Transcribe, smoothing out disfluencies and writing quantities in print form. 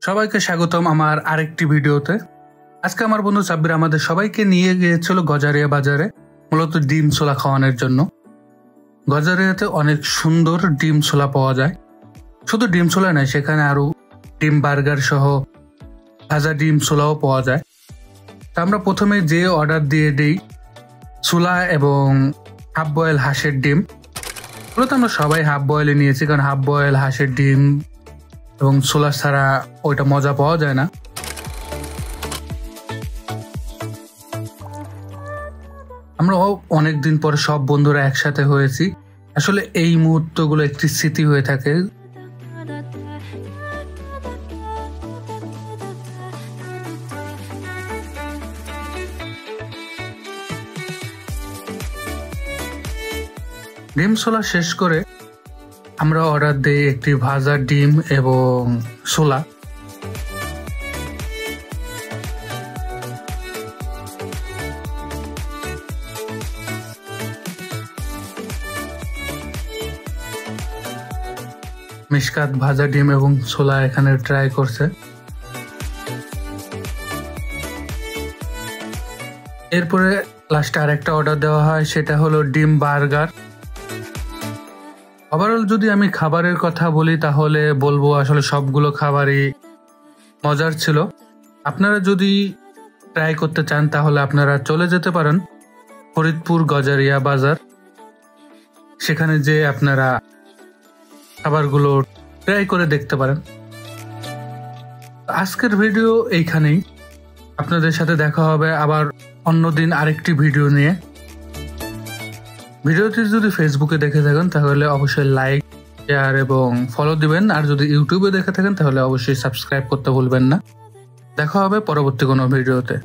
সবাইকে স্বাগতম আমার আরেকটি ভিডিওতে। আজকে আমার বন্ধু সাব্বির আমাদের সবাইকে নিয়ে গিয়েছিল গজারিয়া বাজারে, মূলত ডিম ছোলা খাওয়ানোর জন্য। গজারিয়াতে অনেক সুন্দর ডিম ছোলা পাওয়া যায়। শুধু ডিম ছোলা নয়, সেখানে আরো ডিম বার্গার সহ ভাজা ডিম ছোলাও পাওয়া যায়। তা আমরা প্রথমে যে অর্ডার দিয়ে দিই ছোলা এবং হাফ বয়েল হাঁসের ডিম। মূলত আমরা সবাই হাফ বয়েলে নিয়েছি, কারণ হাফ বয়েল হাঁসের ডিম এবং ছোলা ছাড়া ওইটা মজা পাওয়া যায় না। আমরা অনেকদিন পরে সব বন্ধুরা একসাথে হয়েছি। আসলে এই মুহূর্তগুলো একটি স্মৃতি হয়ে থাকে। ডিম ছোলা শেষ করে আমরা অর্ডার দিই একটি ভাজা ডিম এবং ছোলা। মিশকাত ভাজা ডিম এবং ছোলা এখানে ট্রাই করছে। এরপরে লাস্টে আরেকটা অর্ডার দেওয়া হয়, সেটা হলো ডিম বার্গার। ওভারঅল যদি আমি খাবারের কথা বলি তাহলে বলবো আসলে সবগুলো খাবারই মজার ছিল। আপনারা যদি ট্রাই করতে চান তাহলে আপনারা চলে যেতে পারেন ফরিদপুর গজারিয়া বাজার। সেখানে যে আপনারা খাবারগুলো ট্রাই করে দেখতে পারেন। আজকের ভিডিও এইখানেই। আপনাদের সাথে দেখা হবে আবার অন্যদিন আরেকটি ভিডিও নিয়ে। ভিডিওটি যদি ফেসবুকে দেখে থাকেন তাহলে অবশ্যই লাইক, শেয়ার এবং ফলো দিবেন। আর যদি ইউটিউবে দেখে থাকেন তাহলে অবশ্যই সাবস্ক্রাইব করতে ভুলবেন না। দেখা হবে পরবর্তী কোনো ভিডিওতে।